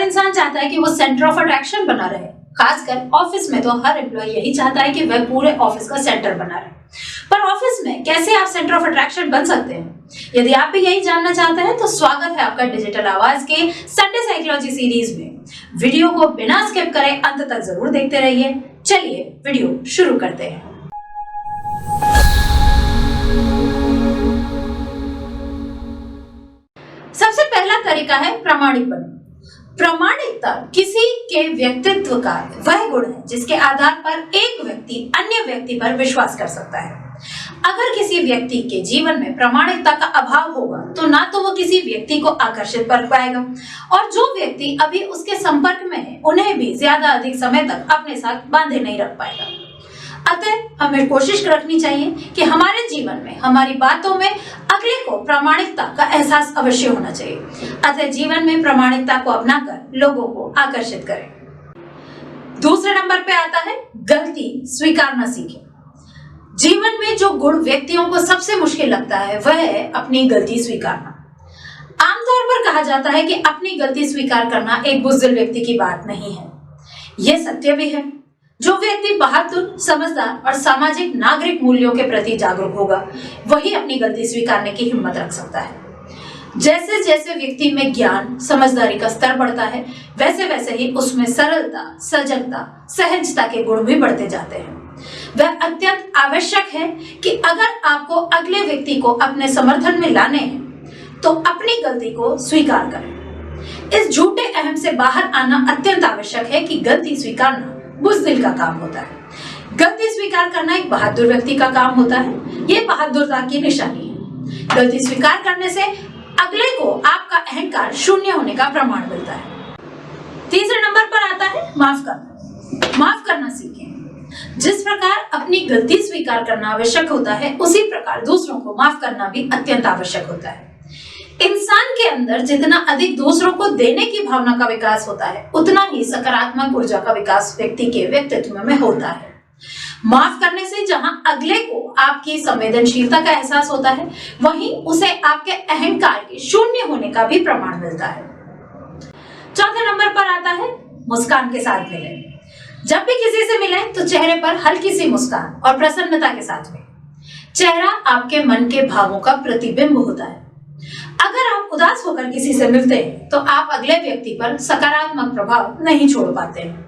इंसान चाहता है कि वो सेंटर ऑफ अट्रैक्शन बना रहे, खासकर ऑफिस में तो हर एम्प्लॉय यही चाहता है कि वह पूरे ऑफिस का सेंटर बना रहे। पर ऑफिस में कैसे आप सेंटर ऑफ अट्रैक्शन बन सकते हैं? यदि आप भी यही जानना चाहते हैं तो स्वागत है आपका डिजिटल आवाज के संडे साइकोलॉजी सीरीज में। वीडियो को बिना स्किप करे अंत तक जरूर देखते रहिए। चलिए वीडियो शुरू करते हैं। सबसे पहला तरीका है प्रामाणिक बनो। प्रामाणिकता किसी के व्यक्तित्व का वह गुण है जिसके आधार पर एक व्यक्ति अन्य व्यक्ति पर विश्वास कर सकता है। अगर किसी व्यक्ति के जीवन में प्रामाणिकता का अभाव होगा तो ना तो वो किसी व्यक्ति को आकर्षित कर पाएगा और जो व्यक्ति अभी उसके संपर्क में है उन्हें भी ज्यादा अधिक समय तक अपने साथ बांधे नहीं रख पाएगा। अतः हमें कोशिश रखनी चाहिए कि हमारे जीवन में हमारी बातों में अगले को प्रामाणिकता का एहसास अवश्य होना चाहिए। अतः जीवन में प्रामाणिकता को अपनाकर लोगों को आकर्षित करें। दूसरे नंबर पे आता है गलती स्वीकारना सीखें। जीवन में जो गुण व्यक्तियों को सबसे मुश्किल लगता है वह है अपनी गलती स्वीकारना। आमतौर पर कहा जाता है कि अपनी गलती स्वीकार करना एक बुज़दिल व्यक्ति की बात नहीं है। यह सत्य भी है। जो व्यक्ति बहादुर, समझदार और सामाजिक नागरिक मूल्यों के प्रति जागरूक होगा वही अपनी गलती स्वीकारने की हिम्मत रख सकता है। जैसे जैसे व्यक्ति में ज्ञान, समझदारी का स्तर बढ़ता है वैसे वैसे ही उसमें सरलता, सजगता, सहजता के गुण भी बढ़ते जाते हैं। वह अत्यंत आवश्यक है कि अगर आपको अगले व्यक्ति को अपने समर्थन में लाने हैं तो अपनी गलती को स्वीकार करें। इस झूठे अहम से बाहर आना अत्यंत आवश्यक है कि गलती स्वीकारना बुज़दिल का काम होता है। गलती स्वीकार करना एक बहादुर व्यक्ति का काम होता है। यह बहादुरता की निशानी है। गलती स्वीकार करने से अगले को आपका अहंकार शून्य होने का प्रमाण मिलता है। तीसरे नंबर पर आता है माफ करना। माफ करना सीखें। जिस प्रकार अपनी गलती स्वीकार करना आवश्यक होता है उसी प्रकार दूसरों को माफ करना भी अत्यंत आवश्यक होता है। इंसान के अंदर जितना अधिक दूसरों को देने की भावना का विकास होता है उतना ही सकारात्मक ऊर्जा का विकास व्यक्ति के व्यक्तित्व में होता है। माफ करने से जहां अगले को आपकी संवेदनशीलता का एहसास होता है वहीं उसे आपके अहंकार के शून्य होने का भी प्रमाण मिलता है। चौथे नंबर पर आता है मुस्कान के साथ मिलें। जब भी किसी से मिलें तो चेहरे पर हल्की सी मुस्कान और प्रसन्नता के साथ में। चेहरा आपके मन के भावों का प्रतिबिंब होता है। अगर आप उदास होकर किसी से मिलते हैं तो आप अगले व्यक्ति पर सकारात्मक प्रभाव नहीं छोड़ पाते हैं।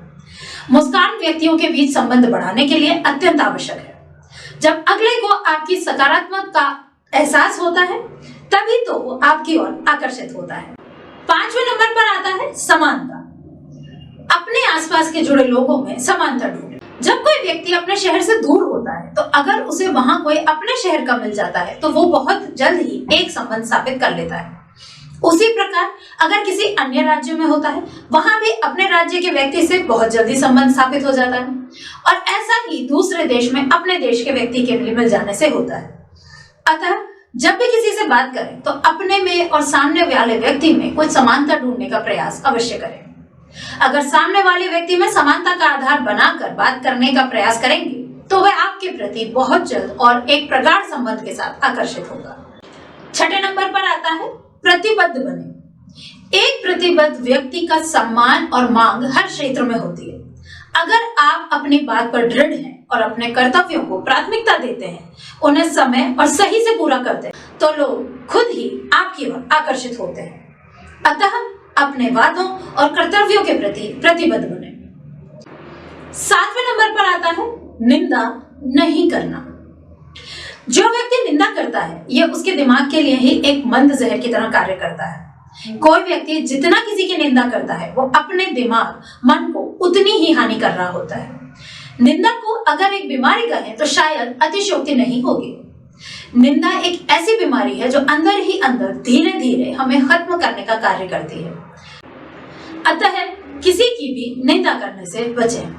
मुस्कान व्यक्तियों के बीच संबंध बढ़ाने के लिए अत्यंत आवश्यक है। जब अगले को आपकी सकारात्मक का एहसास होता है तभी तो वो आपकी ओर आकर्षित होता है। पांचवें नंबर पर आता है समानता। अपने आसपास के जुड़े लोगों में समानता ढूंढें। जब कोई व्यक्ति अपने शहर से दूर होता है तो अगर उसे वहां कोई अपने शहर का मिल जाता है तो वो बहुत जल्द ही एक संबंध स्थापित कर लेता है। उसी प्रकार अगर किसी अन्य राज्य में होता है वहां भी अपने राज्य के व्यक्ति से बहुत जल्दी संबंध स्थापित हो जाता है और ऐसा ही दूसरे देश में अपने देश के व्यक्ति के मिल जाने से होता है। अतः जब भी किसी से बात करें तो अपने में और सामने वाले व्यक्ति में कुछ समानता ढूंढने का प्रयास अवश्य करें। अगर सामने वाले व्यक्ति में समानता का आधार बनाकर बात करने का प्रयास करेंगे तो वह आपके प्रति बहुत जल्द और एक प्रगाढ़ संबंध के साथ आकर्षित होगा। छठे नंबर पर आता है प्रतिबद्ध बने। एक प्रतिबद्ध व्यक्ति का सम्मान और मांग हर क्षेत्र में होती है। अगर आप अपनी बात पर दृढ़ हैं और अपने कर्तव्यों को प्राथमिकता देते हैं, उन्हें समय और सही से पूरा करते हैं तो लोग खुद ही आपकी ओर आकर्षित होते हैं। अतः अपने वादों और कर्तव्यों के प्रति प्रतिबद्ध बने। सातवें नंबर पर आता है निंदा नहीं करना। जो व्यक्ति निंदा करता है यह उसके दिमाग के लिए ही एक मंद जहर की तरह कार्य करता है। कोई व्यक्ति जितना किसी की निंदा करता है वो अपने दिमाग, मन को उतनी ही हानि कर रहा होता है। निंदा को अगर एक बीमारी कहें तो शायद अतिशयोक्ति नहीं होगी। निंदा एक ऐसी बीमारी है जो अंदर ही अंदर धीरे धीरे हमें खत्म करने का कार्य करती है। अतः किसी की भी निंदा करने से बचें।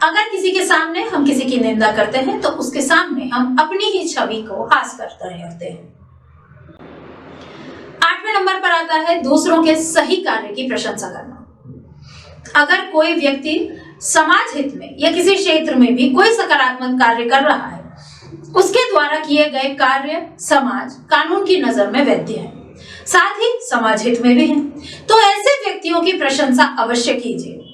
अगर किसी के सामने हम किसी की निंदा करते हैं तो उसके सामने हम अपनी ही छवि को हास करते रहते हैं। आठवें नंबर पर आता है दूसरों के सही कार्य की प्रशंसा करना। अगर कोई व्यक्ति समाज हित में या किसी क्षेत्र में भी कोई सकारात्मक कार्य कर रहा है, उसके द्वारा किए गए कार्य समाज कानून की नजर में वैध है, साथ ही समाज हित में भी है, तो ऐसे व्यक्तियों व्यक्तियों की प्रशंसा अवश्य कीजिए।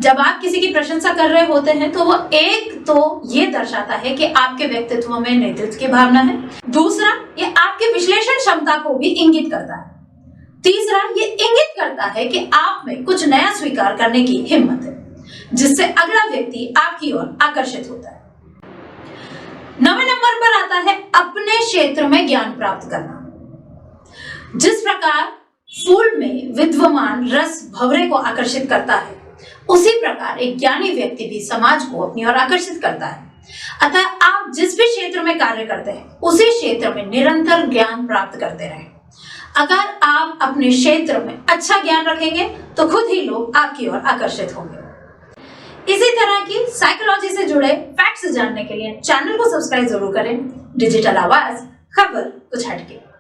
जब आप किसी की प्रशंसा कर रहे होते हैं तो वो एक तो ये दर्शाता है कि आपके व्यक्तित्व में नेतृत्व की भावना है, दूसरा ये आपके विश्लेषण क्षमता को भी इंगित करता है, तीसरा ये इंगित करता है कि आप में कुछ नया स्वीकार करने की हिम्मत है, जिससे अगला व्यक्ति आपकी ओर आकर्षित होता है। 9वें नंबर पर आता है अपने क्षेत्र में ज्ञान प्राप्त करना। जिस प्रकार फूल में विद्यमान रस भंवरे को आकर्षित करता है, उसी प्रकार एक ज्ञानी व्यक्ति भी समाज को अपनी ओर आकर्षित करता है। अतः आप जिस भी क्षेत्र में कार्य करते हैं, उसी क्षेत्र में निरंतर ज्ञान प्राप्त करते रहें। अगर आप अपने क्षेत्र में अच्छा ज्ञान रखेंगे तो खुद ही लोग आपकी ओर आकर्षित होंगे। इसी तरह की साइकोलॉजी से जुड़े फैक्ट्स जानने के लिए चैनल को सब्सक्राइब जरूर करें। डिजिटल आवाज, खबर कुछ हटके।